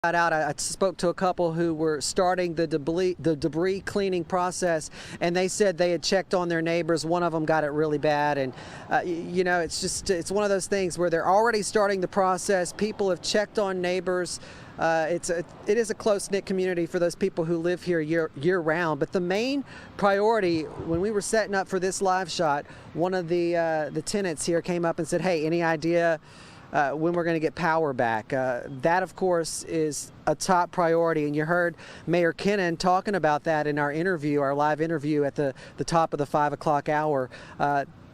out. I spoke to a couple who were starting the debris cleaning process, and they said they had checked on their neighbors. One of them got it really bad, and you know, it's one of those things where they're already starting the process. People have checked on neighbors. It is a close-knit community for those people who live here year-round. But the main priority, when we were setting up for this live shot, one of the tenants here came up and said, "Hey, any idea when we're going to get power back?" That, of course, is a top priority, and you heard Mayor Kennan talking about that in our interview, our live interview at the top of the 5 o'clock hour.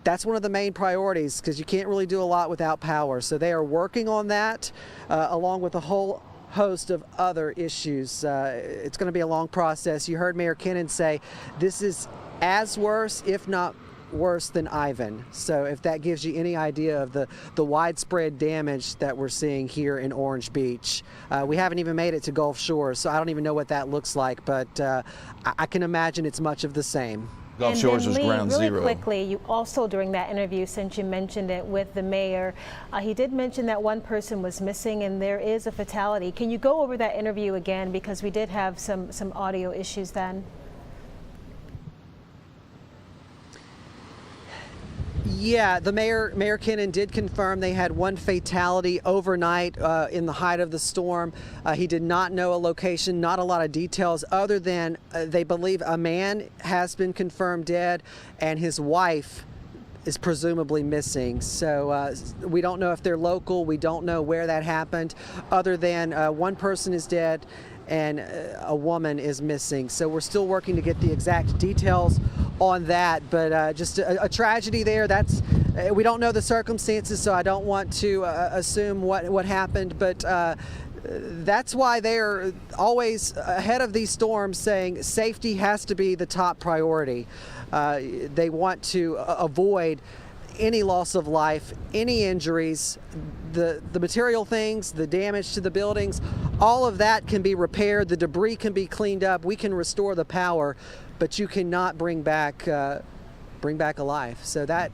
That's one of the main priorities, because you can't really do a lot without power. So they are working on that, along with a whole host of other issues. It's going to be a long process. You heard Mayor Kennan say this is as worse, if not worse, than Ivan. So if that gives you any idea of the widespread damage that we're seeing here in Orange Beach. We haven't even made it to Gulf Shores, so I don't even know what that looks like, but I can imagine it's much of the same. Gulf Shores was ground really zero. Quickly, you also, during that interview, since you mentioned it with the mayor, he did mention that one person was missing and there is a fatality. Can you go over that interview again, because we did have some audio issues then? Yeah, the Mayor Kennan did confirm they had one fatality overnight in the height of the storm. He did not know a location, not a lot of details other than they believe a man has been confirmed dead and his wife is presumably missing. So we don't know if they're local. We don't know where that happened, other than one person is dead and a woman is missing. So we're still working to get the exact details on that, but just a tragedy there. We don't know the circumstances, so I don't want to assume what happened, but that's why they're always ahead of these storms, saying safety has to be the top priority. They want to avoid any loss of life, any injuries, the material things, the damage to the buildings, all of that can be repaired. The debris can be cleaned up. We can restore the power, but you cannot bring back a life. So that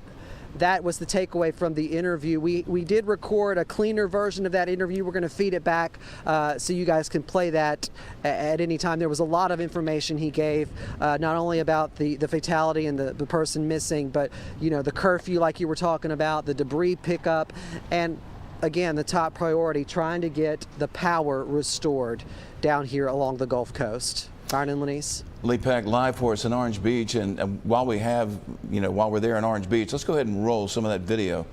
was the takeaway from the interview. We did record a cleaner version of that interview. We're going to feed it back so you guys can play that at any time. There was a lot of information he gave, not only about the fatality and the person missing, but you know, the curfew like you were talking about, the debris pickup, and again, the top priority, trying to get the power restored down here along the Gulf Coast. Byron and Lenise. Lee Peck live for us in Orange Beach, and while we're there in Orange Beach, let's go ahead and roll some of that video.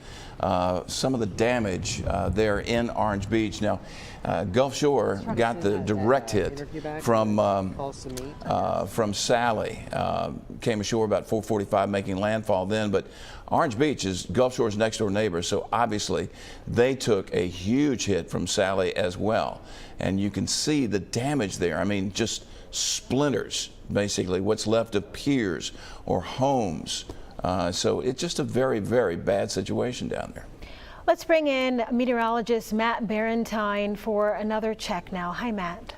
Some of the damage there in Orange Beach. Now, Gulf Shore got the direct hit from Sally. Came ashore about 4:45, making landfall then. But Orange Beach is Gulf Shore's next door neighbor, so obviously they took a huge hit from Sally as well. And you can see the damage there. I mean, just splinters, basically, what's left of piers or homes. So it's just a very, very bad situation down there. Let's bring in meteorologist Matt Barentine for another check now. Hi, Matt.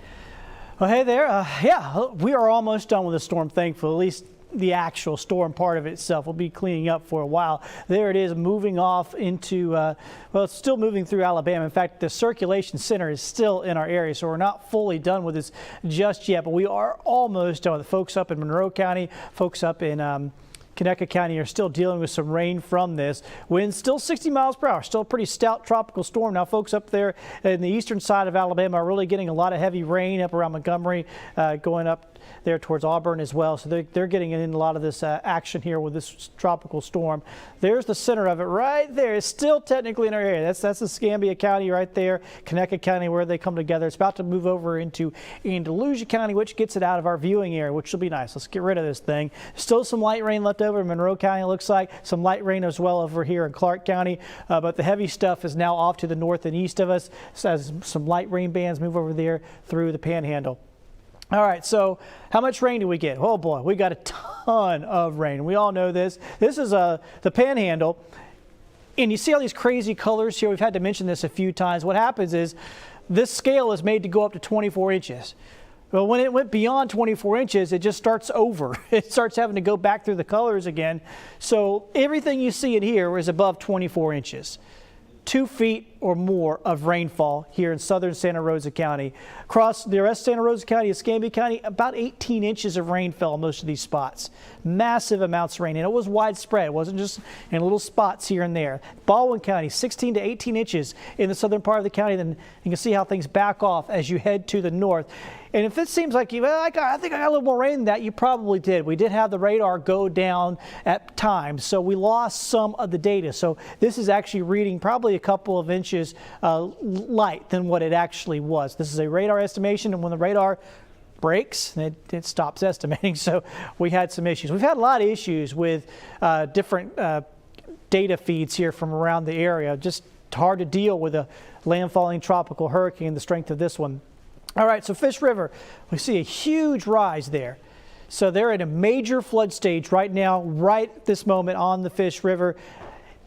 Well, hey there. Yeah, we are almost done with the storm, thankfully. At least the actual storm part of it itself will be cleaning up for a while. There it is, moving off into, well, it's still moving through Alabama. In fact, the circulation center is still in our area, so we're not fully done with this just yet, but we are almost done with it. Folks up in Monroe County, folks up in Connecticut County are still dealing with some rain from this. Winds still 60 miles per hour, still a pretty stout tropical storm. Now, folks up there in the eastern side of Alabama are really getting a lot of heavy rain up around Montgomery, going up there towards Auburn as well. So they're getting in a lot of this action here with this tropical storm. There's the center of it right there. It's still technically in our area. That's the Escambia County right there, Connecticut County, where they come together. It's about to move over into Andalusia County, which gets it out of our viewing area, which will be nice. Let's get rid of this thing. Still some light rain left over in Monroe County, it looks like. Some light rain as well over here in Clark County. But the heavy stuff is now off to the north and east of us. So as some light rain bands move over there through the Panhandle. All right, so how much rain do we get? Oh boy, we got a ton of rain. We all know this. This is the Panhandle, and you see all these crazy colors here. We've had to mention this a few times. What happens is this scale is made to go up to 24 inches. Well, when it went beyond 24 inches, it just starts over. It starts having to go back through the colors again. So everything you see in here is above 24 inches. 2 feet or more of rainfall here in southern Santa Rosa County. Across the rest of Santa Rosa County, Escambia County, about 18 inches of rain fell in most of these spots. Massive amounts of rain, and it was widespread. It wasn't just in little spots here and there. Baldwin County, 16 to 18 inches in the southern part of the county. Then you can see how things back off as you head to the north. And if it seems like I think I got a little more rain than that, you probably did. We did have the radar go down at times, so we lost some of the data. So this is actually reading probably a couple of inches light than what it actually was. This is a radar estimation, and when the radar breaks, it stops estimating. So we had some issues. We've had a lot of issues with different data feeds here from around the area. Just hard to deal with a landfalling tropical hurricane, the strength of this one. All right, so Fish River, we see a huge rise there. So they're at a major flood stage right now, right this moment on the Fish River.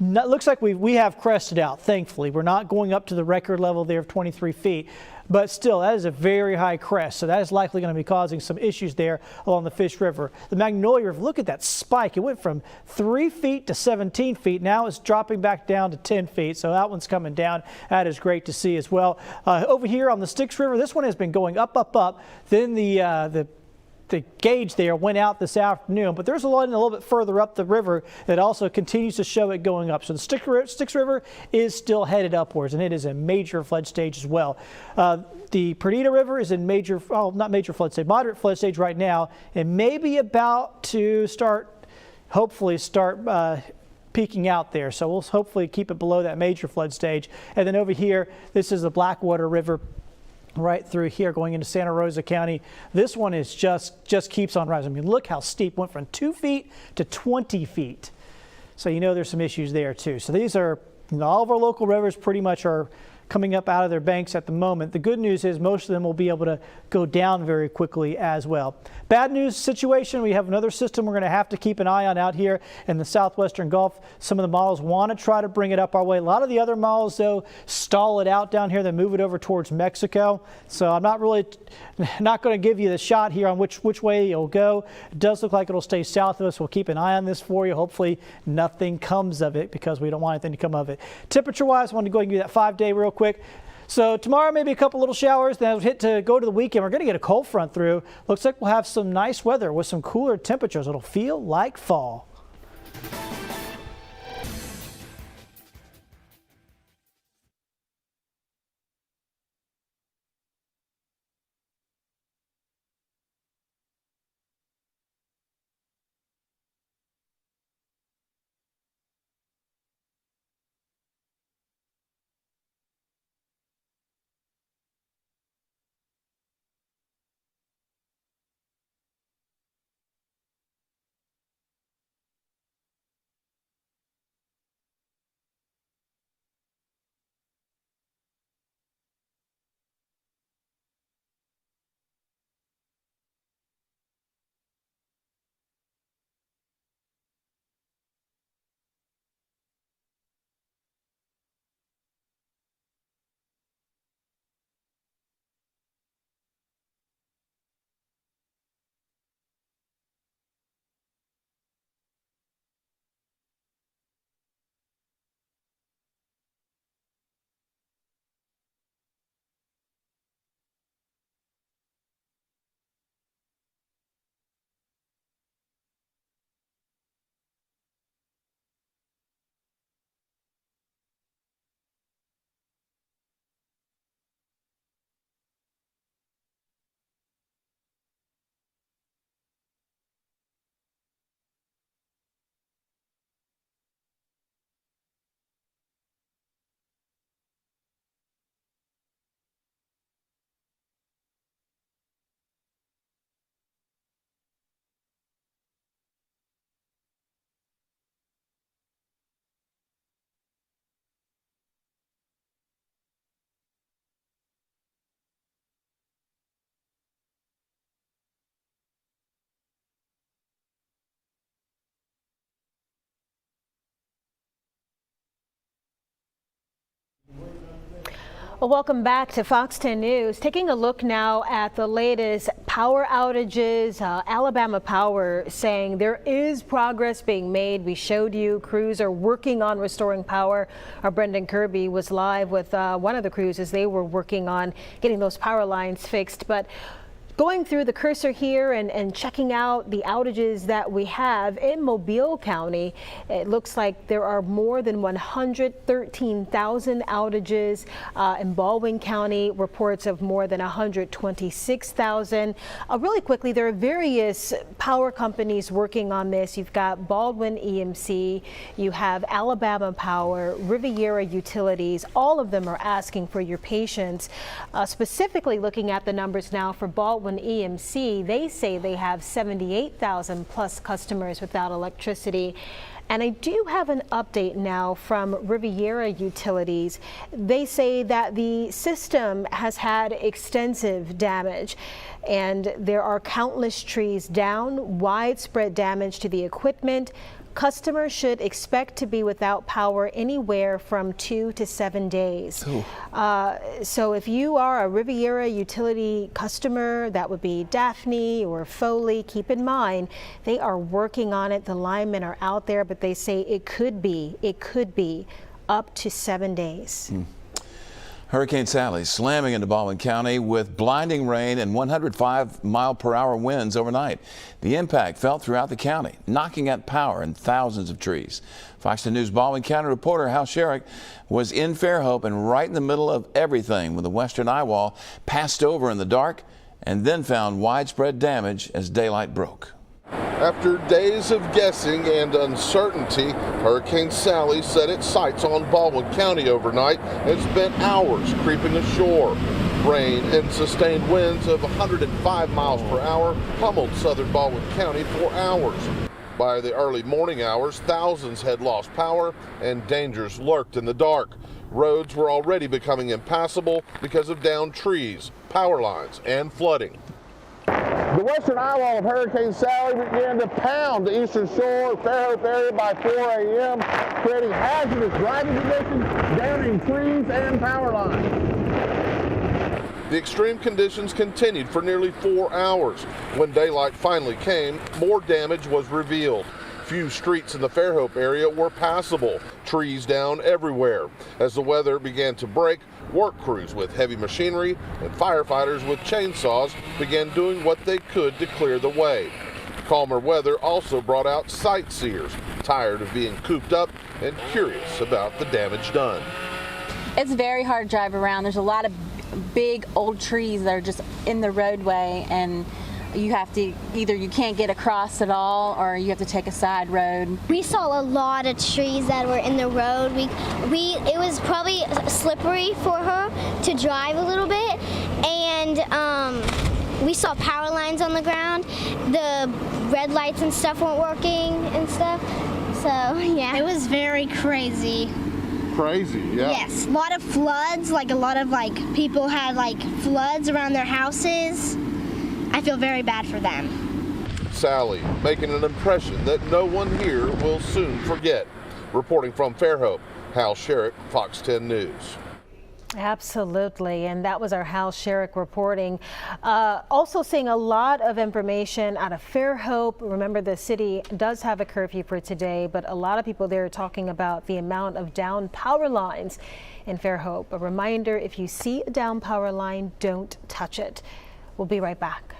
It looks like we have crested out, thankfully. We're not going up to the record level there of 23 feet. But still, that is a very high crest, so that is likely going to be causing some issues there along the Fish River. The Magnolia River, look at that spike. It went from 3 feet to 17 feet. Now it's dropping back down to 10 feet, so that one's coming down. That is great to see as well. Over here on the Styx River, this one has been going up, up, up. Then the gauge there went out this afternoon, but there's a little bit further up the river that also continues to show it going up. So the Styx River is still headed upwards, and it is a major flood stage as well. The Perdita River is in not major flood stage, moderate flood stage right now, and maybe about to hopefully start peaking out there. So we'll hopefully keep it below that major flood stage. And then over here, this is the Blackwater River, right through here going into Santa Rosa County. This one is just keeps on rising. I mean, look how steep, went from 2 feet to 20 feet. So you know there's some issues there too. So these are, all of our local rivers pretty much are coming up out of their banks at the moment. The good news is most of them will be able to go down very quickly as well. Bad news situation, we have another system we're going to have to keep an eye on out here in the southwestern Gulf. Some of the models want to try to bring it up our way. A lot of the other models, though, stall it out down here. They move it over towards Mexico. So I'm not going to give you the shot here on which way it'll go. It does look like it'll stay south of us. We'll keep an eye on this for you. Hopefully nothing comes of it because we don't want anything to come of it. Temperature-wise, I want to go ahead and give you that 5-day real quick. So tomorrow, maybe a couple little showers, then we'll go to the weekend. We're going to get a cold front through. Looks like we'll have some nice weather with some cooler temperatures. It'll feel like fall. Well, welcome back to Fox 10 News. Taking a look now at the latest power outages. Alabama Power saying there is progress being made. We showed you crews are working on restoring power. Our Brendan Kirby was live with one of the crews as they were working on getting those power lines fixed. But going through the cursor here and checking out the outages that we have in Mobile County, it looks like there are more than 113,000 outages. In Baldwin County, reports of more than 126,000. Really quickly, there are various power companies working on this. You've got Baldwin EMC, you have Alabama Power, Riviera Utilities. All of them are asking for your patience. Specifically looking at the numbers now for Baldwin EMC, they say they have 78,000 plus customers without electricity. And I do have an update now from Riviera Utilities. They say that the system has had extensive damage and there are countless trees down, widespread damage to the equipment. Customers should expect to be without power anywhere from 2 to 7 days. So if you are a Riviera utility customer, that would be Daphne or Foley, keep in mind they are working on it. The linemen are out there, but they say it could be up to 7 days. Hurricane Sally slamming into Baldwin County with blinding rain and 105-mile-per-hour winds overnight. The impact felt throughout the county, knocking out power in thousands of trees. Fox 10 News Baldwin County reporter Hal Sherrick was in Fairhope and right in the middle of everything when the western eye wall passed over in the dark and then found widespread damage as daylight broke. After days of guessing and uncertainty, Hurricane Sally set its sights on Baldwin County overnight and spent hours creeping ashore. Rain and sustained winds of 105 miles per hour pummeled southern Baldwin County for hours. By the early morning hours, thousands had lost power and dangers lurked in the dark. Roads were already becoming impassable because of downed trees, power lines, and flooding. The western eye wall of Hurricane Sally began to pound the eastern shore, Fairhope area by 4 a.m., creating hazardous driving conditions, downing trees and power lines. The extreme conditions continued for nearly 4 hours. When daylight finally came, more damage was revealed. Few streets in the Fairhope area were passable, trees down everywhere. As the weather began to break, work crews with heavy machinery and firefighters with chainsaws began doing what they could to clear the way. Calmer weather also brought out sightseers, tired of being cooped up and curious about the damage done. It's very hard to drive around. There's a lot of big old trees that are just in the roadway, and you have to either you can't get across at all or you have to take a side road. We saw a lot of trees that were in the road. It was probably slippery for her to drive a little bit, and we saw power lines on the ground. The red lights and stuff weren't working and stuff. So yeah, it was very crazy. Crazy, yeah. Yes, a lot of floods. A lot of people had floods around their houses. I feel very bad for them. Sally making an impression that no one here will soon forget. Reporting from Fairhope, Hal Sherrick, Fox 10 News. Absolutely, and that was our Hal Sherrick reporting. Also seeing a lot of information out of Fairhope. Remember, the city does have a curfew for today, but a lot of people there are talking about the amount of down power lines in Fairhope. A reminder, if you see a down power line, don't touch it. We'll be right back.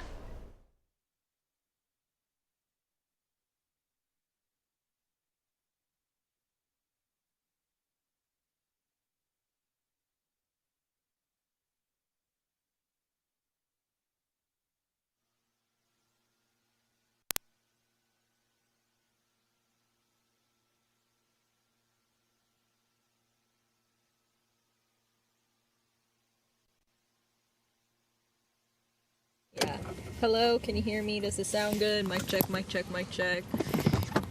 Yeah. Hello, can you hear me? Does this sound good? Mic check, mic check, mic check.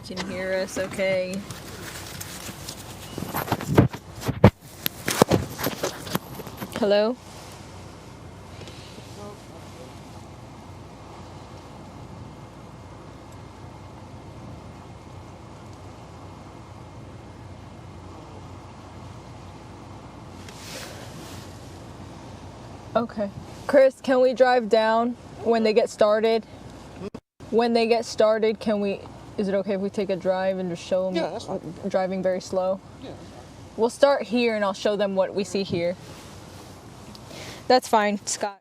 Can you hear us okay? Hello? Okay. Chris, can we drive down? when they get started, is it okay if we take a drive and just show them? Yeah, that's fine. Driving very slow? Yeah. We'll start here and I'll show them what we see here. That's fine, Scott.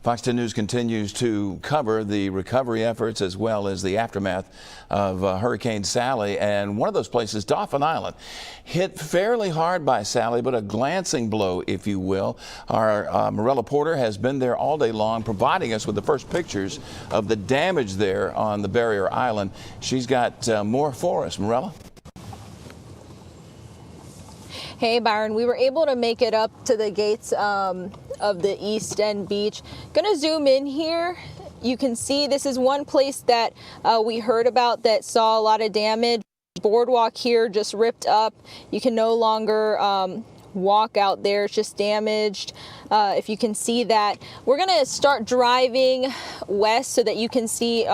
Fox 10 News continues to cover the recovery efforts as well as the aftermath of Hurricane Sally. And one of those places, Dauphin Island, hit fairly hard by Sally, but a glancing blow, if you will. Our Morella Porter has been there all day long, providing us with the first pictures of the damage there on the barrier island. She's got more for us. Morella? Hey Byron, we were able to make it up to the gates of the East End Beach. Gonna zoom in here. You can see this is one place that we heard about that saw a lot of damage. Boardwalk here just ripped up. You can no longer walk out there, it's just damaged. If you can see that. We're gonna start driving west so that you can see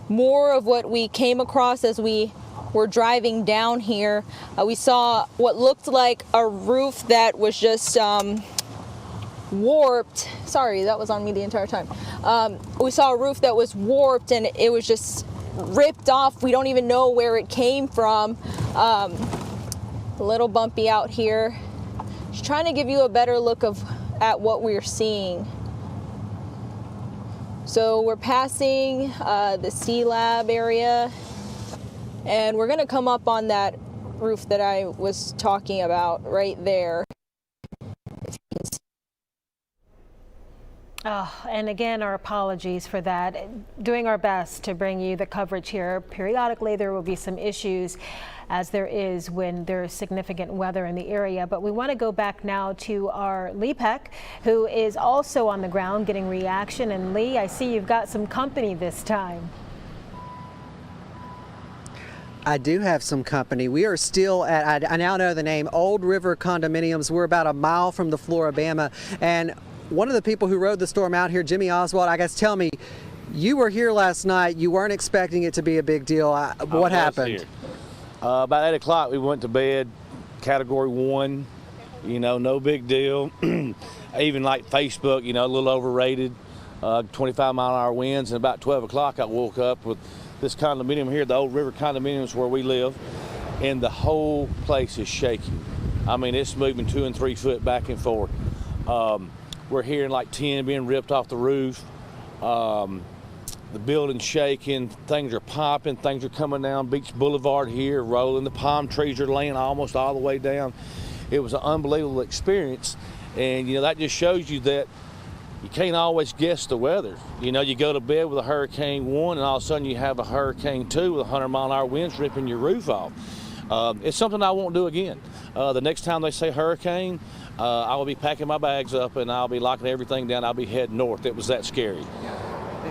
more of what we came across as we were driving down here. We saw what looked like a roof that was just warped. Sorry, that was on me the entire time. We saw a roof that was warped and it was just ripped off. We don't even know where it came from. A little bumpy out here. Just trying to give you a better look at what we're seeing. So we're passing the C Lab area. And we're going to come up on that roof that I was talking about right there. Oh, and again, our apologies for that. Doing our best to bring you the coverage here. Periodically, there will be some issues, as there is when there's significant weather in the area. But we want to go back now to our Lee Peck, who is also on the ground getting reaction. And Lee, I see you've got some company this time. I do have some company. We are still at, I now know the name, Old River Condominiums. We're about a mile from the Floribama. And one of the people who rode the storm out here, Jimmy Oswald, I guess, tell me, you were here last night. You weren't expecting it to be a big deal. What happened? About 8 o'clock, we went to bed, Category 1, you know, no big deal. Even like Facebook, you know, a little overrated, 25-mile-an-hour winds. And about 12 o'clock, I woke up with this condominium here, the Old River condominiums where we live, and the whole place is shaking. I mean, it's moving 2 and 3 foot back and forth. We're hearing like tin being ripped off the roof. The building's shaking, things are popping, things are coming down Beach Boulevard here, rolling. The palm trees are laying almost all the way down. It was an unbelievable experience, and you know, that just shows you that you can't always guess the weather. You know, you go to bed with a Hurricane 1 and all of a sudden you have a Hurricane 2 with 100-mile-an-hour winds ripping your roof off. It's something I won't do again. The next time they say hurricane, I will be packing my bags up and I'll be locking everything down. I'll be heading north. It was that scary.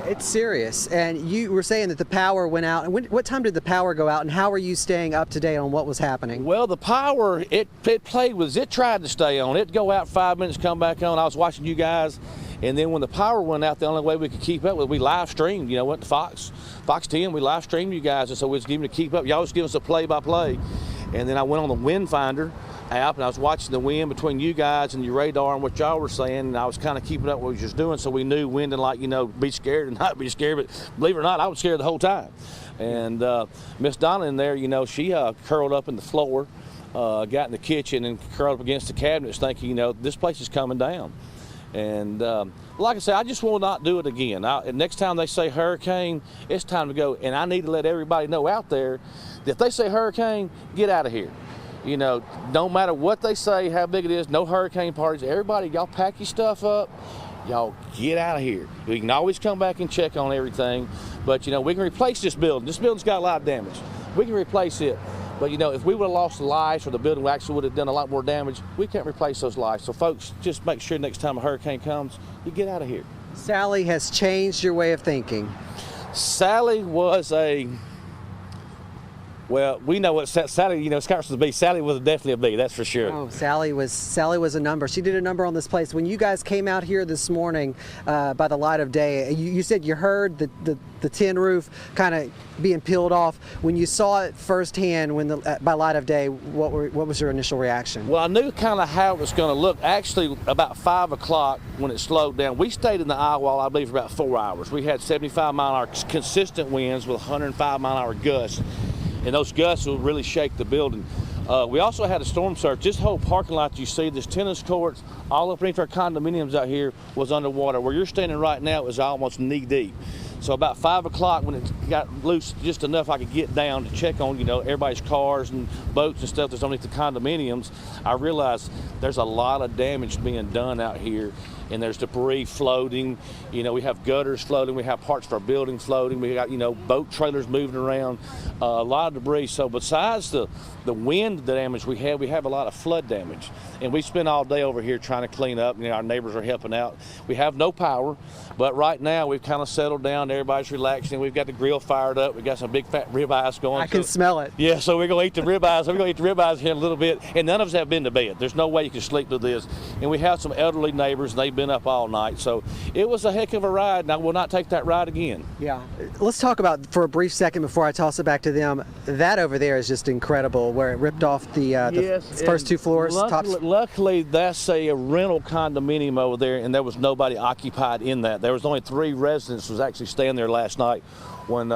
It's serious. And you were saying that the power went out. And what time did the power go out, and how are you staying up to date on what was happening? Well, the power, it played with, it tried to stay on. It'd go out 5 minutes, come back on. I was watching you guys. And then when the power went out, the only way we could keep up was we live streamed. You know, went to FOX10, we live streamed you guys, and so we was giving to keep up. Y'all was giving us a play-by-play. And then I went on the wind finder app, and I was watching the wind between you guys and your radar and what y'all were saying, and I was kind of keeping up what we was just doing, so we knew when to, like, you know, be scared and not be scared. But believe it or not, I was scared the whole time. And Miss Donna in there, you know, she curled up in the floor, got in the kitchen and curled up against the cabinets, thinking, you know, this place is coming down. And like I said, I just will not do it again. Next time they say hurricane, it's time to go. And I need to let everybody know out there that if they say hurricane, get out of here. You know, no matter what they say, how big it is, no hurricane parties. Everybody, y'all pack your stuff up. Y'all get out of here. We can always come back and check on everything, but you know, we can replace this building. This building's got a lot of damage. We can replace it, but you know, if we would have lost the lives or the building actually would have done a lot more damage, we can't replace those lives. So folks, just make sure next time a hurricane comes, you get out of here. Sally has changed your way of thinking. Sally was a, well, we know what Sally, you know, starts with a B. Sally was definitely a B, that's for sure. Oh, Sally was a number. She did a number on this place. When you guys came out here this morning by the light of day, you said you heard the tin roof kind of being peeled off. When you saw it firsthand by light of day, what was your initial reaction? Well, I knew kind of how it was going to look. Actually, about 5 o'clock when it slowed down, we stayed in the eye wall, I believe, for about 4 hours. We had 75-mile-an-hour consistent winds with 105-mile-an-hour gusts. And those gusts will really shake the building. We also had a storm surge. This whole parking lot you see, this tennis courts, all up underneath our condominiums out here was underwater. Where you're standing right now is almost knee deep. So about 5 o'clock when it got loose just enough I could get down to check on, you know, everybody's cars and boats and stuff that's underneath the condominiums, I realized there's a lot of damage being done out here. And there's debris floating. You know, we have gutters floating. We have parts of our building floating. We got, you know, boat trailers moving around. A lot of debris. So besides the wind damage we have a lot of flood damage. And we spent all day over here trying to clean up. You know, our neighbors are helping out. We have no power, but right now we've kind of settled down. Everybody's relaxing. We've got the grill fired up. We've got some big fat ribeyes going. I can smell it. Yeah, so we're going to eat the ribeyes. We're going to eat the ribeyes here in a little bit. And none of us have been to bed. There's no way you can sleep through this. And we have some elderly neighbors, and they've been up all night. So it was a heck of a ride, and I will not take that ride again. Yeah. Let's talk about, for a brief second before I toss it back to them, that over there is just incredible, where it ripped off the first 2 floors. Luckily, that's a rental condominium over there, and there was nobody occupied in that. There was only 3 residents was actually staying there last night when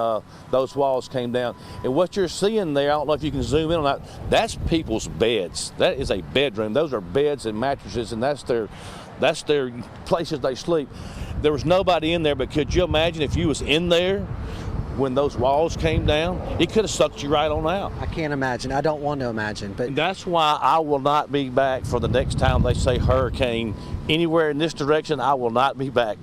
those walls came down. And what you're seeing there, I don't know if you can zoom in on that, that's people's beds. That is a bedroom. Those are beds and mattresses, and that's their places they sleep. There was nobody in there, but could you imagine if you was in there when those walls came down? It could have sucked you right on out. I can't imagine. I don't want to imagine. But that's why I will not be back for the next time they say hurricane anywhere in this direction. I will not be back.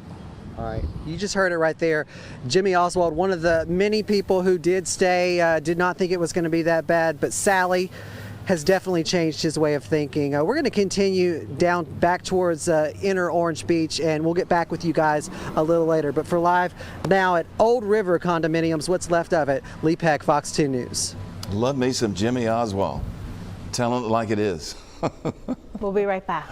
All right, you just heard it right there. Jimmy Oswald, one of the many people who did stay, did not think it was going to be that bad, but Sally has definitely changed his way of thinking. We're going to continue down back towards inner Orange Beach, and we'll get back with you guys a little later. But for live now at Old River Condominiums, what's left of it, Lee Peck, Fox 2 News. Love me some Jimmy Oswald. Telling it like it is. We'll be right back.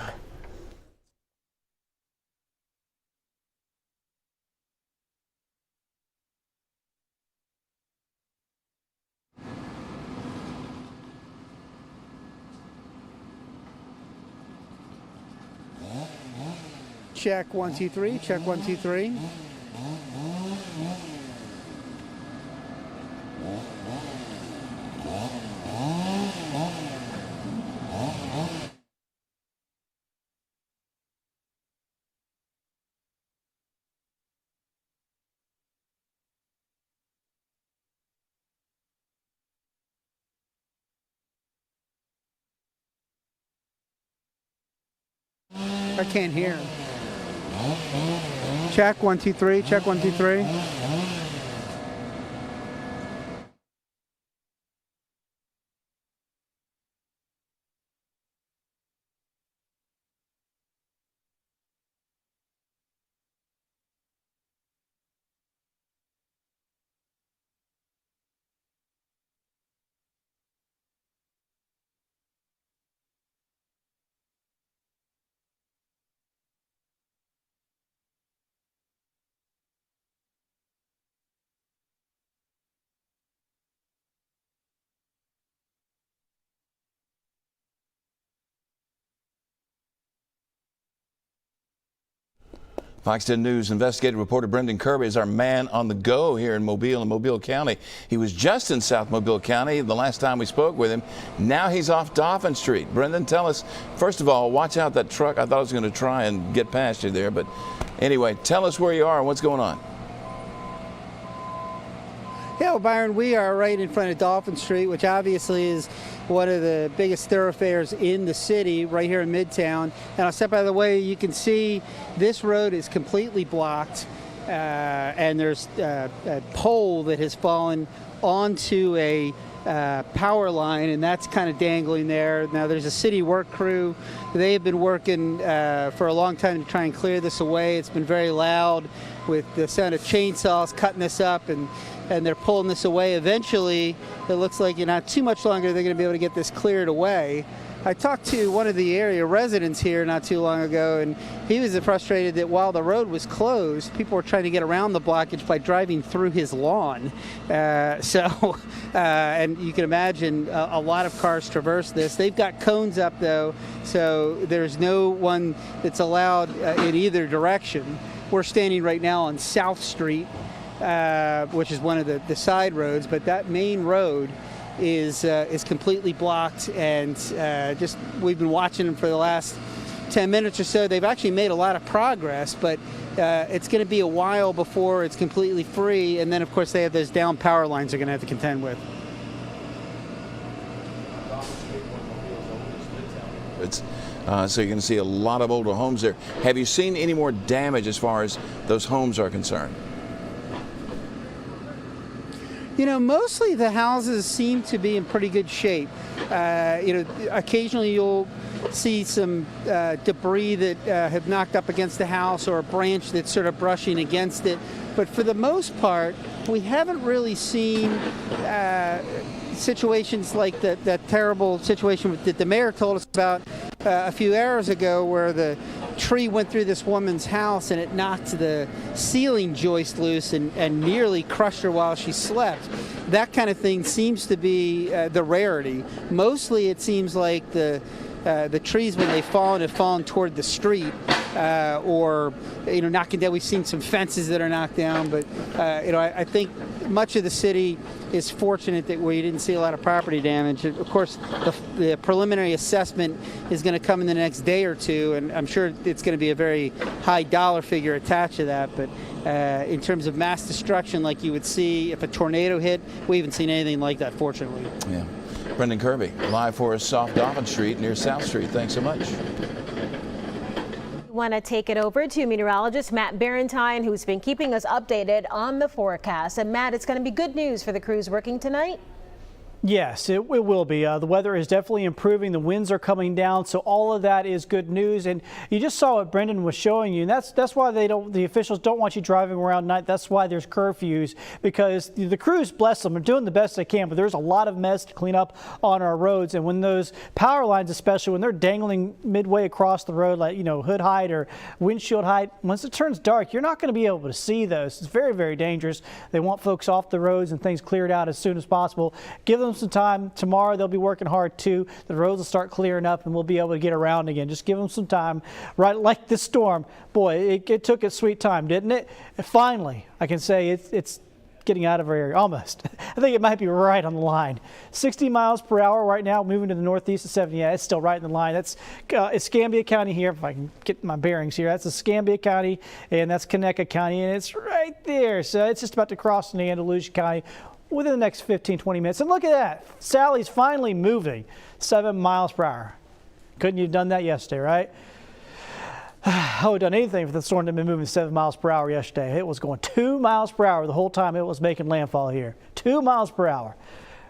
Check 1 2 3. Check 1 2 3. I can't hear. Check 1 2 3. Check 1 2 3. Fox 10 News investigative reporter Brendan Kirby is our man on the go here in Mobile and Mobile County. He was just in South Mobile County the last time we spoke with him. Now he's off Dauphin Street. Brendan, tell us, first of all, watch out that truck. I thought I was going to try and get past you there, but anyway, tell us where you are and what's going on. Yeah, well, Byron, we are right in front of Dauphin Street, which obviously is one of the biggest thoroughfares in the city, right here in Midtown. And I'll step out of the way. You can see this road is completely blocked, and there's a pole that has fallen onto a power line, and that's kind of dangling there. Now there's a city work crew. They have been working for a long time to try and clear this away. It's been very loud with the sound of chainsaws cutting this up, and they're pulling this away. Eventually, it looks like in not too much longer they're going to be able to get this cleared away. I talked to one of the area residents here not too long ago, and he was frustrated that while the road was closed, people were trying to get around the blockage by driving through his lawn. And you can imagine a lot of cars traverse this. They've got cones up, though, so there's no one that's allowed in either direction. We're standing right now on South Street, which is one of the side roads, but that main road is completely blocked, and we've been watching them for the last 10 minutes or so. They've actually made a lot of progress, but it's going to be a while before it's completely free, and then of course they have those down power lines they're going to have to contend with. So you're going to see a lot of older homes there. Have you seen any more damage as far as those homes are concerned? You know, mostly the houses seem to be in pretty good shape. Occasionally you'll see some debris that have knocked up against the house, or a branch that's sort of brushing against it. But for the most part, we haven't really seen situations like that terrible situation that the mayor told us about a few hours ago, where the tree went through this woman's house and it knocked the ceiling joist loose and nearly crushed her while she slept. That kind of thing seems to be the rarity. Mostly it seems like the trees, when they've fallen, have fallen toward the street, or knocking down. We've seen some fences that are knocked down, but I think much of the city is fortunate that we didn't see a lot of property damage. Of course, the preliminary assessment is going to come in the next day or two, and I'm sure it's going to be a very high dollar figure attached to that. But in terms of mass destruction, like you would see if a tornado hit, we haven't seen anything like that, fortunately. Yeah. Brendan Kirby, live for us off Dauphin Street near South Street. Thanks so much. Want to take it over to meteorologist Matt Barentine, who's been keeping us updated on the forecast. And Matt, it's going to be good news for the crews working tonight. Yes, it will be. The weather is definitely improving. The winds are coming down, so all of that is good news. And you just saw what Brendan was showing you, and that's why the officials don't want you driving around at night. That's why there's curfews, because the crews, bless them, are doing the best they can, but there's a lot of mess to clean up on our roads. And when those power lines, especially when they're dangling midway across the road, like hood height or windshield height, once it turns dark, you're not going to be able to see those. It's very, very dangerous. They want folks off the roads and things cleared out as soon as possible. Give them some time. Tomorrow they'll be working hard too. The roads will start clearing up and we'll be able to get around again. Just give them some time. Right, like this storm, boy, it took its sweet time, didn't it? And finally, I can say it's getting out of our area, almost. I think it might be right on the line. 60 miles per hour right now, moving to the northeast of 70. Yeah, it's still right in the line. That's Escambia County here, if I can get my bearings here. That's Escambia County, and that's Conecuh County, and it's right there. So it's just about to cross into Andalusia County within the next 15-20 minutes. And look at that. Sally's finally moving 7 miles per hour. Couldn't you have done that yesterday, right? I would have done anything for the storm to have been moving 7 miles per hour yesterday. It was going 2 miles per hour the whole time it was making landfall here. 2 miles per hour.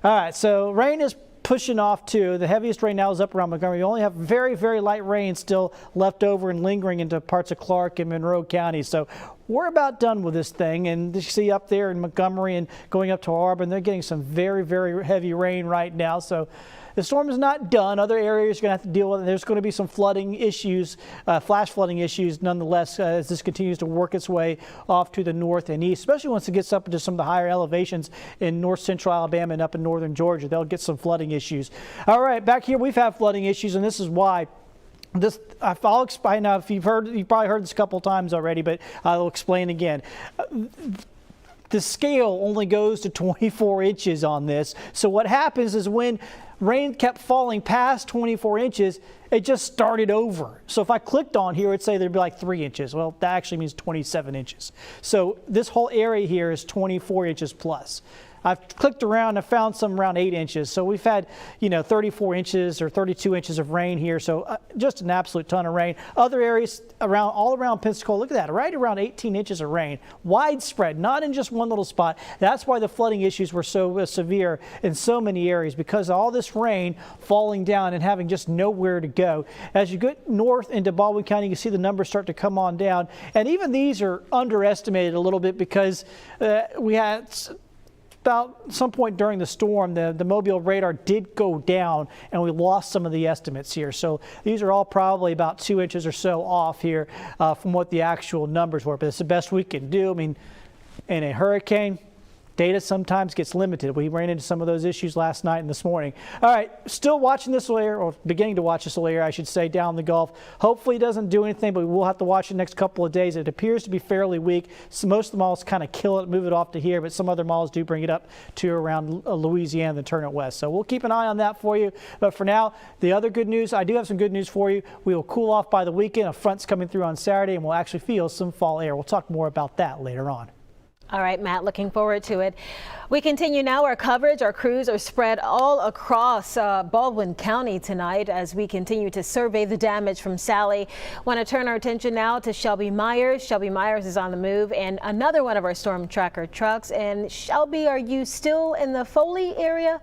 All right, so rain is pushing off too. The heaviest rain now is up around Montgomery. You only have very, very light rain still left over and lingering into parts of Clark and Monroe County. So we're about done with this thing. And you see up there in Montgomery and going up to Auburn, they're getting some very, very heavy rain right now. So the storm is not done. Other areas are going to have to deal with it. There's going to be some flooding issues, flash flooding issues nonetheless, as this continues to work its way off to the north and east, especially once it gets up into some of the higher elevations in north central Alabama and up in northern Georgia. They'll get some flooding issues. All right, back here we've had flooding issues, and this is why. I'll explain now. If you've probably heard this a couple times already, but I'll explain again. The scale only goes to 24 inches on this. So what happens is when rain kept falling past 24 inches, it just started over. So if I clicked on here, it'd say there'd be like 3 inches. Well, that actually means 27 inches. So this whole area here is 24 inches plus. I've clicked around and found some around 8 inches. So we've had, 34 inches or 32 inches of rain here. So just an absolute ton of rain. Other areas all around Pensacola, look at that, right around 18 inches of rain. Widespread, not in just one little spot. That's why the flooding issues were so severe in so many areas, because of all this rain falling down and having just nowhere to go. As you get north into Baldwin County, you see the numbers start to come on down. And even these are underestimated a little bit, because we had about some point during the storm, the Mobile radar did go down and we lost some of the estimates here. So these are all probably about 2 inches or so off here from what the actual numbers were. But it's the best we can do. I mean, in a hurricane, data sometimes gets limited. We ran into some of those issues last night and this morning. All right, still watching this layer, or beginning to watch this layer, I should say, down the Gulf. Hopefully it doesn't do anything, but we will have to watch it the next couple of days. It appears to be fairly weak. So most of the malls kind of kill it, move it off to here, but some other malls do bring it up to around Louisiana and then turn it west. So we'll keep an eye on that for you. But for now, the other good news, I do have some good news for you. We will cool off by the weekend. A front's coming through on Saturday, and we'll actually feel some fall air. We'll talk more about that later on. All right, Matt, looking forward to it. We continue now our coverage. Our crews are spread all across Baldwin County tonight as we continue to survey the damage from Sally. Want to turn our attention now to Shelby Myers. Shelby Myers is on the move, and another one of our storm tracker trucks. And Shelby, are you still in the Foley area?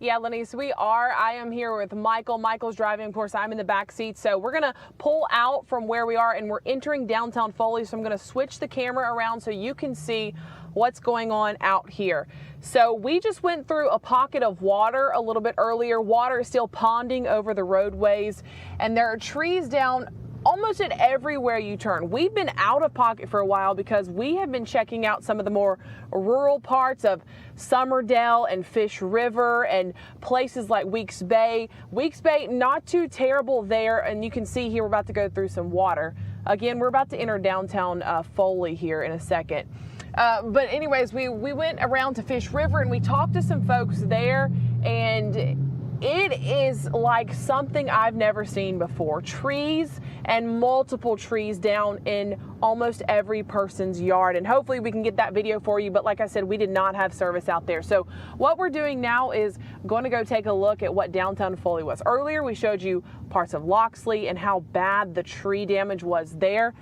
Yeah, Lenise, we are. I am here with Michael. Michael's driving. Of course, I'm in the back seat. So we're going to pull out from where we are, and we're entering downtown Foley. So I'm going to switch the camera around so you can see what's going on out here. So we just went through a pocket of water a little bit earlier. Water is still ponding over the roadways, and there are trees down almost at everywhere you turn. We've been out of pocket for a while because we have been checking out some of the more rural parts of Summerdale and Fish River and places like Weeks Bay. Weeks Bay, not too terrible there, and you can see here we're about to go through some water. Again, we're about to enter downtown Foley here in a second. But anyways, we went around to Fish River and we talked to some folks there, and it is like something I've never seen before. Trees and multiple trees down in almost every person's yard. And hopefully we can get that video for you. But like I said, we did not have service out there. So what we're doing now is going to go take a look at what downtown Foley was. Earlier, we showed you parts of Loxley and how bad the tree damage was there.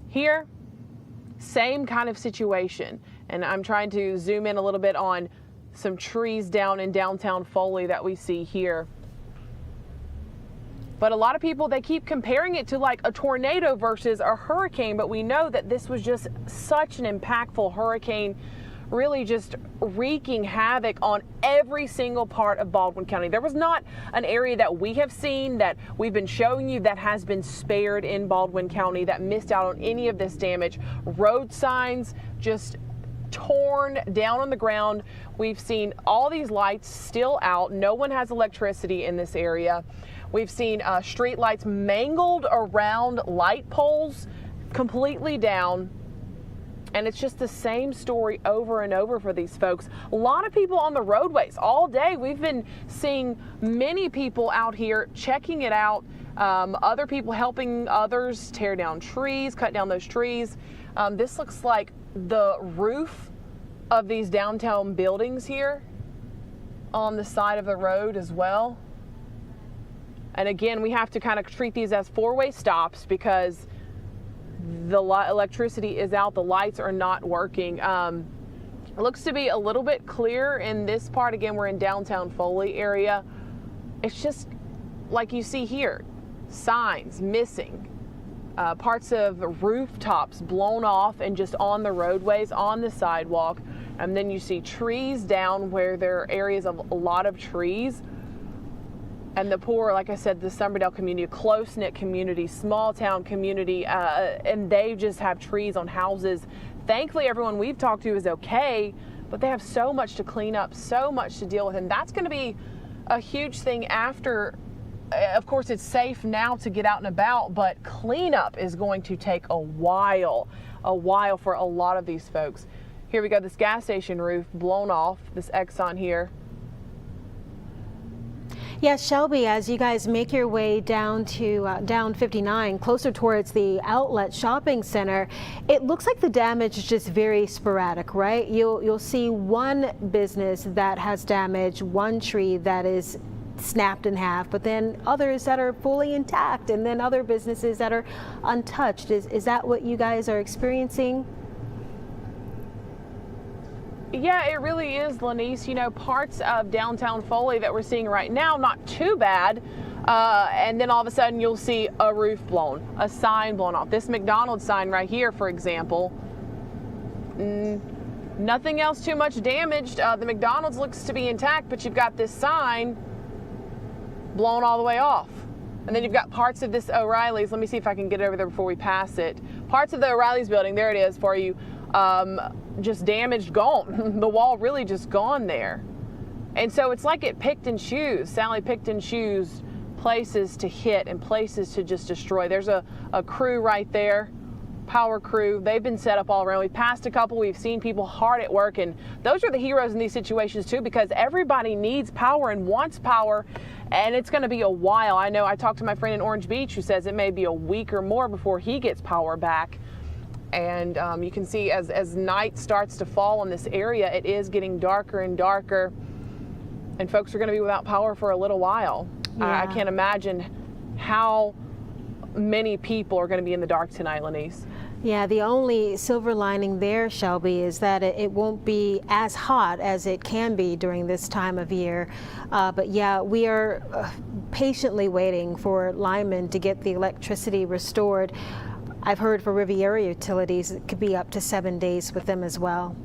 Here, same kind of situation. And I'm trying to zoom in a little bit on some trees down in downtown Foley that we see here. But a lot of people, they keep comparing it to like a tornado versus a hurricane, but we know that this was just such an impactful hurricane, really just wreaking havoc on every single part of Baldwin County. There was not an area that we have seen, that we've been showing you, that has been spared in Baldwin County, that missed out on any of this damage. Road signs just torn down on the ground. We've seen all these lights still out. No one has electricity in this area. We've seen street lights mangled around light poles, completely down. And it's just the same story over and over for these folks. A lot of people on the roadways all day. We've been seeing many people out here checking it out. Other people helping others tear down trees, cut down those trees. This looks like the roof of these downtown buildings here on the side of the road as well. And again, we have to kind of treat these as four-way stops because the electricity is out, the lights are not working. It looks to be a little bit clear in this part. Again, we're in downtown Foley area. It's just like you see here, signs missing. Parts of rooftops blown off and just on the roadways, on the sidewalk. And then you see trees down where there are areas of a lot of trees. And the poor, like I said, the Summerdale community, close-knit community, small-town community, and they just have trees on houses. Thankfully, everyone we've talked to is okay, but they have so much to clean up, so much to deal with. And that's going to be a huge thing after. Of course, it's safe now to get out and about, but cleanup is going to take a while for a lot of these folks. Here we go, this gas station roof blown off, this Exxon here. Yeah, Shelby, as you guys make your way down to down 59, closer towards the outlet shopping center, it looks like the damage is just very sporadic, right? You'll see one business that has damage, one tree that is snapped in half, but then others that are fully intact, and then other businesses that are untouched. Is that what you guys are experiencing? Yeah, it really is, Lanice. You know, parts of downtown Foley that we're seeing right now, not too bad. And then all of a sudden you'll see a roof blown, a sign blown off. This McDonald's sign right here, for example, nothing else too much damaged. The McDonald's looks to be intact, but you've got this sign blown all the way off. And then you've got parts of this O'Reilly's. Let me see if I can get over there before we pass it. Parts of the O'Reilly's building, there it is for you. Just damaged, gone. The wall really just gone there. And so it's like it picked and choose. Sally picked and choose places to hit and places to just destroy. There's a crew right there, power crew. They've been set up all around. We've passed a couple. We've seen people hard at work, and those are the heroes in these situations too, because everybody needs power and wants power, and it's going to be a while. I know I talked to my friend in Orange Beach who says it may be a week or more before he gets power back. And you can see as night starts to fall in this area, it is getting darker and darker, and folks are going to be without power for a little while. Yeah. I can't imagine how many people are going to be in the dark tonight, Lanice. Yeah, the only silver lining there, Shelby, is that it won't be as hot as it can be during this time of year. But yeah, we are patiently waiting for linemen to get the electricity restored. I've heard for Riviera Utilities, it could be up to 7 days with them as well.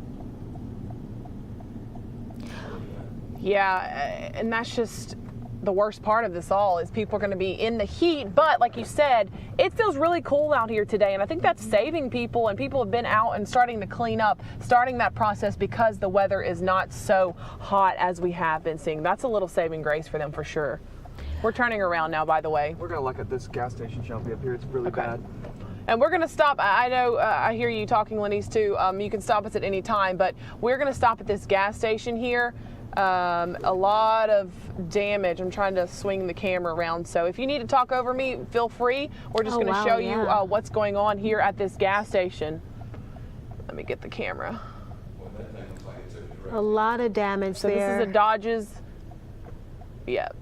Yeah, and that's just the worst part of this all, is people are going to be in the heat. But like you said, it feels really cool out here today, and I think that's saving people, and people have been out and starting to clean up, starting that process because the weather is not so hot as we have been seeing. That's a little saving grace for them for sure. We're turning around now, by the way. We're going to look at this gas station, Shelby, up here. It's really bad. And we're going to stop. I know I hear you talking, Lanice, too. You can stop us at any time, but we're going to stop at this gas station here. A lot of damage. I'm trying to swing the camera around, so if you need to talk over me, feel free. We're just going to show you what's going on here at this gas station. Let me get the camera. A lot of damage so there. This is a Dodge's. Yep.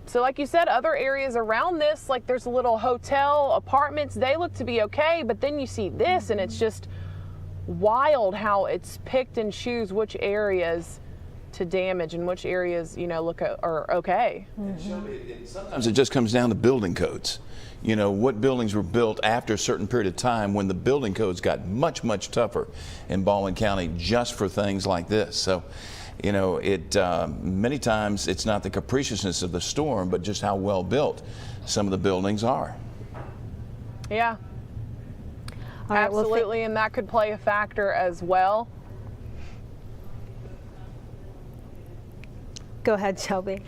So like you said, other areas around this, like there's a little hotel, apartments, they look to be okay, but then you see this and it's just wild how it's picked and choose which areas to damage and which areas, you know, are okay. Sometimes it just comes down to building codes. You know, what buildings were built after a certain period of time when the building codes got much, much tougher in Baldwin County just for things like this. So, you know, many times it's not the capriciousness of the storm, but just how well built some of the buildings are. Yeah. All right, absolutely, and that could play a factor as well. Go ahead, Shelby.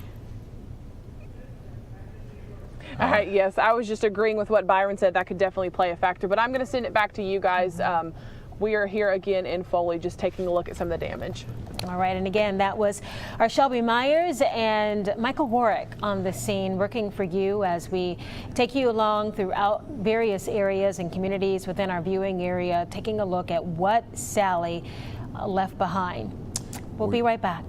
All right, yes, I was just agreeing with what Byron said. That could definitely play a factor, but I'm going to send it back to you guys. We are here again in Foley, just taking a look at some of the damage. All right, and again, that was our Shelby Myers and Michael Warwick on the scene, working for you as we take you along throughout various areas and communities within our viewing area, taking a look at what Sally left behind. We'll be right back.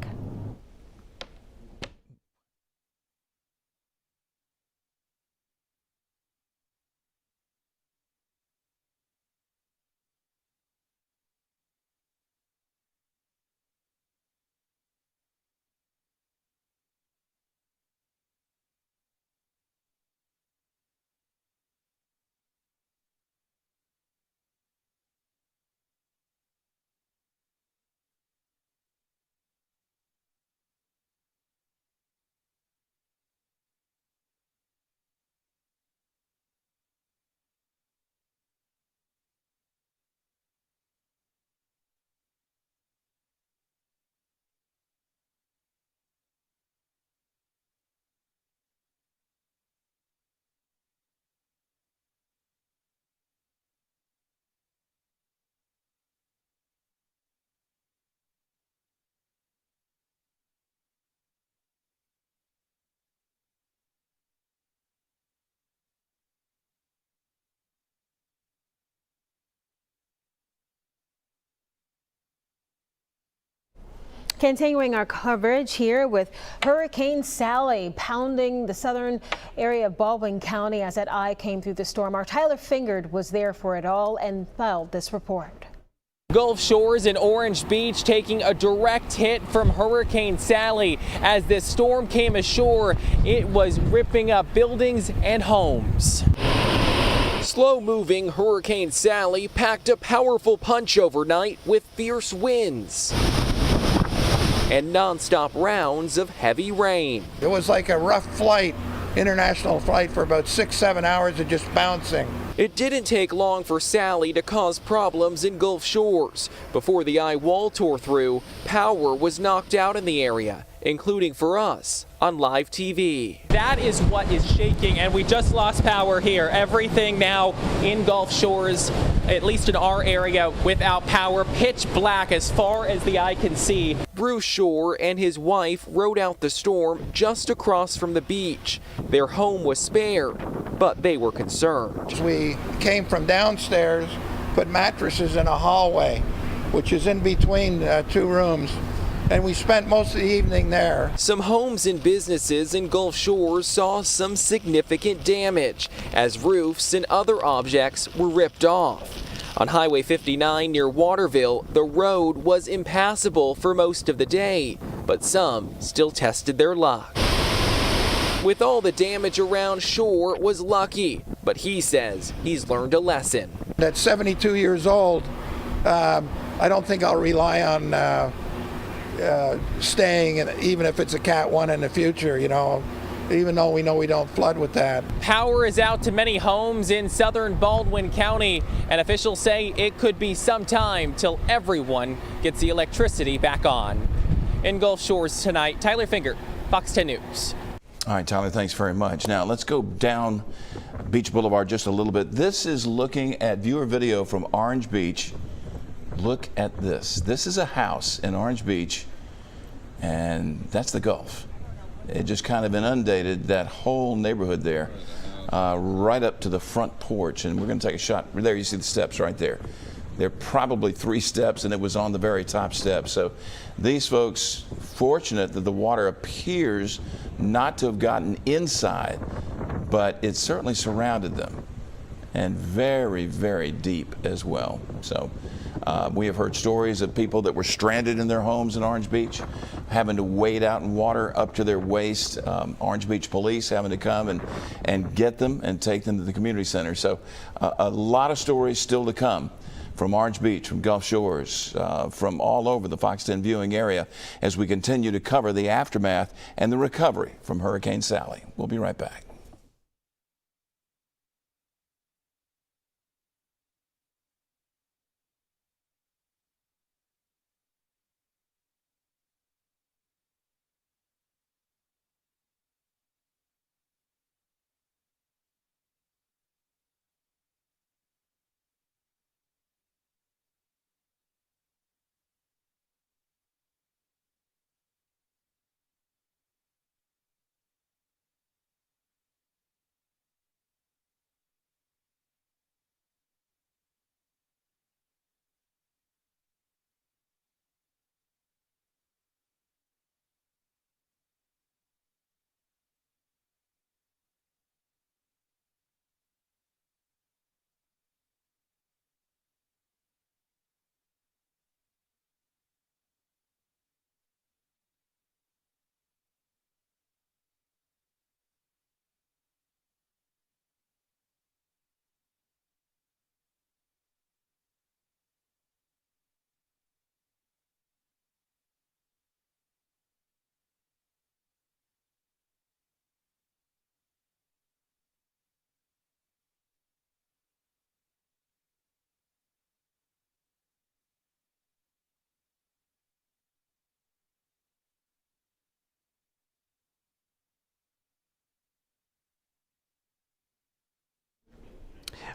Continuing our coverage here with Hurricane Sally pounding the southern area of Baldwin County as that eye came through the storm. Our Tyler Fingard was there for it all and filed this report. Gulf Shores and Orange Beach taking a direct hit from Hurricane Sally. As this storm came ashore, it was ripping up buildings and homes. Slow-moving Hurricane Sally packed a powerful punch overnight with fierce winds and non-stop rounds of heavy rain. It was like a rough flight, international flight, for about 6-7 hours of just bouncing. It didn't take long for Sally to cause problems in Gulf Shores. Before the eye wall tore through, power was knocked out in the area, including for us on live TV. That is what is shaking, and we just lost power here. Everything now in Gulf Shores, at least in our area, without power, pitch black as far as the eye can see. Bruce Shore and his wife rode out the storm just across from the beach. Their home was spared, but they were concerned. We came from downstairs, put mattresses in a hallway, which is in between 2 rooms. And we spent most of the evening there. Some homes and businesses in Gulf Shores saw some significant damage as roofs and other objects were ripped off. On Highway 59 near Waterville, the road was impassable for most of the day, but some still tested their luck. With all the damage around, Shore was lucky, but he says he's learned a lesson. At 72 years old, I don't think I'll rely on staying, even if it's a Cat 1 in the future, you know, even though we know we don't flood with that. Power is out to many homes in southern Baldwin County, and officials say it could be some time till everyone gets the electricity back on. In Gulf Shores tonight, Tyler Fingard, Fox 10 News. All right, Tyler, thanks very much. Now, let's go down Beach Boulevard just a little bit. This is looking at viewer video from Orange Beach. Look at this. This is a house in Orange Beach, and that's the Gulf. It just kind of inundated that whole neighborhood there, right up to the front porch. And we're going to take a shot. There, you see the steps right there. There are probably 3 steps, and it was on the very top step. So these folks, fortunate that the water appears not to have gotten inside, but it certainly surrounded them, and very, very deep as well. So we have heard stories of people that were stranded in their homes in Orange Beach, having to wade out in water up to their waist. Orange Beach police having to come and get them and take them to the community center. So a lot of stories still to come from Orange Beach, from Gulf Shores, from all over the Fox 10 viewing area as we continue to cover the aftermath and the recovery from Hurricane Sally. We'll be right back.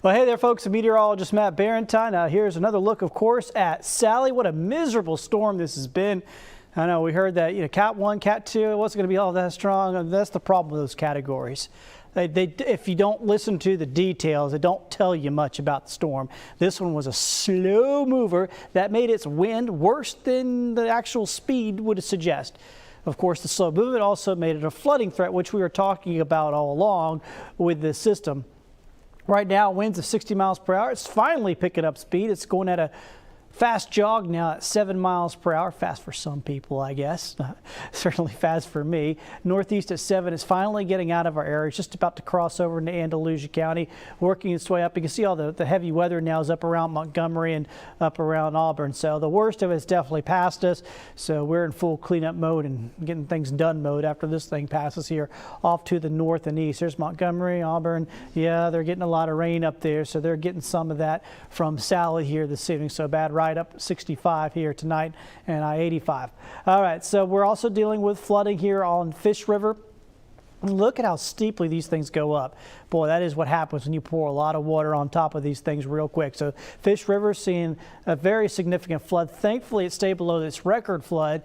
Well, hey there, folks. Meteorologist Matt Barentine. Here's another look, of course, at Sally. What a miserable storm this has been. I know we heard that, Cat 1, Cat 2, it wasn't going to be all that strong. And that's the problem with those categories. If you don't listen to the details, they don't tell you much about the storm. This one was a slow mover that made its wind worse than the actual speed would suggest. Of course, the slow movement also made it a flooding threat, which we were talking about all along with the system. Right now, winds of 60 miles per hour. It's finally picking up speed. It's going at a fast jog now at 7 miles per hour. Fast for some people, I guess. Certainly fast for me. Northeast at 7 is finally getting out of our area. It's just about to cross over into Andalusia County, working its way up. You can see all the heavy weather now is up around Montgomery and up around Auburn. So the worst of it is definitely past us. So we're in full cleanup mode and getting things done mode after this thing passes here off to the north and east. There's Montgomery, Auburn. Yeah, they're getting a lot of rain up there. So they're getting some of that from Sally here this evening. So bad right up 65 here tonight and I-85. All right, so we're also dealing with flooding here on Fish River. Look at how steeply these things go up. Boy, that is what happens when you pour a lot of water on top of these things real quick. So Fish River seeing a very significant flood. Thankfully, it stayed below its record flood.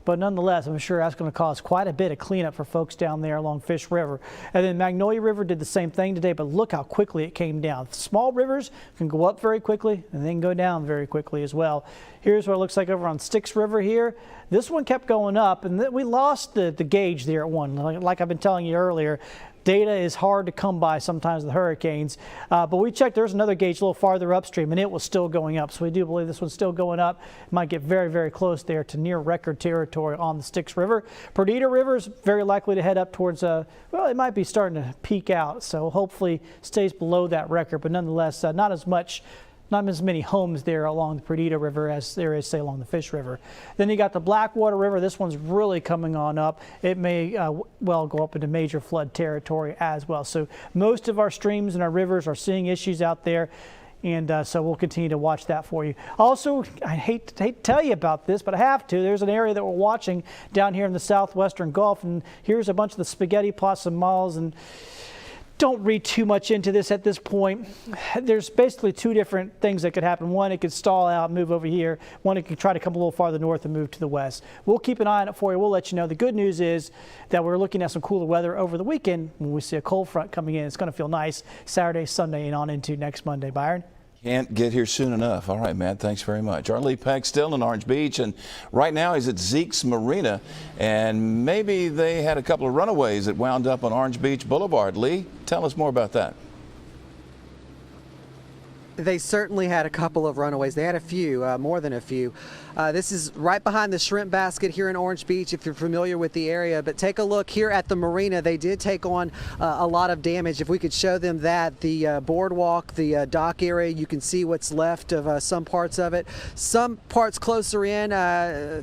But nonetheless, I'm sure that's going to cause quite a bit of cleanup for folks down there along Fish River. And then Magnolia River did the same thing today, but look how quickly it came down. Small rivers can go up very quickly and then go down very quickly as well. Here's what it looks like over on Styx River here. This one kept going up, and we lost the gauge there at one. Like I've been telling you earlier, data is hard to come by sometimes with hurricanes, but we checked. There's another gauge a little farther upstream, and it was still going up. So we do believe this one's still going up. It might get very, very close there to near record territory on the Styx River. Perdita River is very likely to head up towards, well, it might be starting to peak out. So hopefully stays below that record, but nonetheless, not as many homes there along the Perdita River as there is, say, along the Fish River. Then you got the Blackwater River. This one's really coming on up. It may well go up into major flood territory as well. So most of our streams and our rivers are seeing issues out there. And so we'll continue to watch that for you. Also, I hate to tell you about this, but I have to. There's an area that we're watching down here in the southwestern Gulf. And here's a bunch of the spaghetti possum malls. And don't read too much into this at this point. There's basically two different things that could happen. One, it could stall out, move over here. One, it could try to come a little farther north and move to the west. We'll keep an eye on it for you. We'll let you know. The good news is that we're looking at some cooler weather over the weekend. When we see a cold front coming in, it's going to feel nice Saturday, Sunday, and on into next Monday. Byron? Can't get here soon enough. All right, Matt, thanks very much. Our Lee Peck still in Orange Beach, and right now he's at Zeke's Marina, and maybe they had a couple of runaways that wound up on Orange Beach Boulevard. Lee, tell us more about that. They certainly had a couple of runaways. They had a few, more than a few. This is right behind the shrimp basket here in Orange Beach, if you're familiar with the area. But take a look here at the marina. They did take on a lot of damage. If we could show them that, the boardwalk, the dock area, you can see what's left of some parts of it. Some parts closer in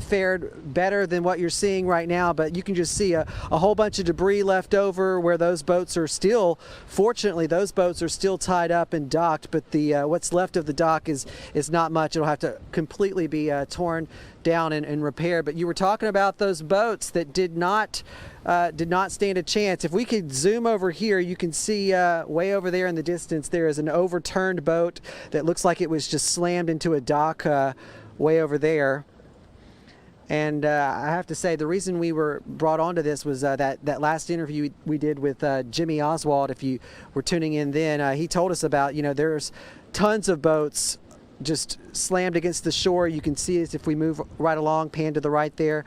fared better than what you're seeing right now, but you can just see a whole bunch of debris left over where those boats are still, fortunately, those boats are still tied up and docked, but the what's left of the dock is not much. It'll have to completely be torn down and repaired. But you were talking about those boats that did not stand a chance. If we could zoom over here, you can see way over there in the distance there is an overturned boat that looks like it was just slammed into a dock way over there. And I have to say, the reason we were brought onto this was that last interview we did with Jimmy Oswald. If you were tuning in then, he told us about, there's tons of boats just slammed against the shore. You can see it if we move right along, pan to the right there.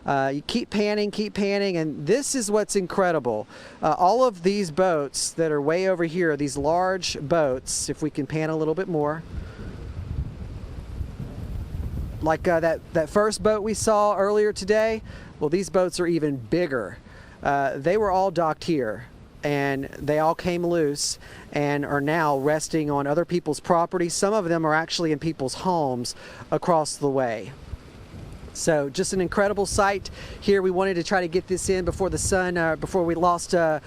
You keep panning, and this is what's incredible. All of these boats that are way over here, these large boats, if we can pan a little bit more, like that first boat we saw earlier today, well, these boats are even bigger. They were all docked here, and they all came loose and are now resting on other people's property. Some of them are actually in people's homes across the way. So just an incredible sight here. We wanted to try to get this in before the sun, before we lost the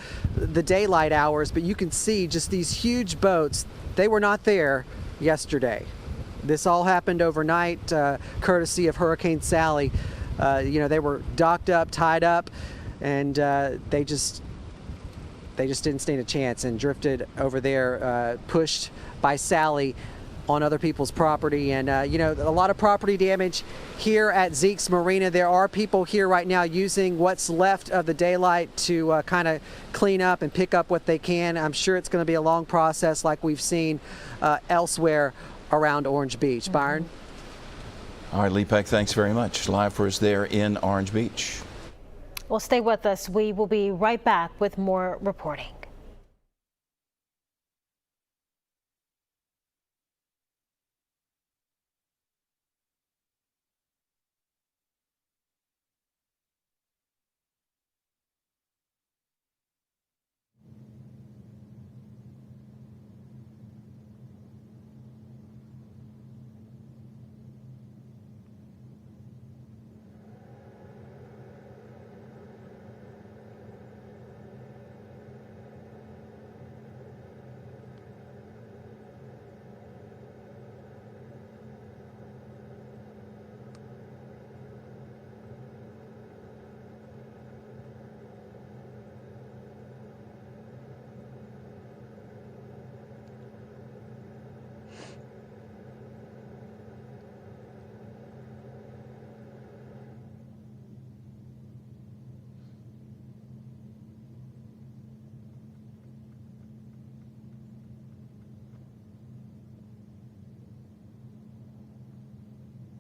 daylight hours, but you can see just these huge boats. They were not there yesterday. This all happened overnight, courtesy of Hurricane Sally. They were docked up, tied up, and they just didn't stand a chance and drifted over there, pushed by Sally on other people's property. And you know, a lot of property damage here at Zeke's Marina. There are people here right now using what's left of the daylight to kind of clean up and pick up what they can. I'm sure it's going to be a long process like we've seen elsewhere around Orange Beach. Byron? All right, Lee Peck, thanks very much. Live for us there in Orange Beach. Well, stay with us. We will be right back with more reporting.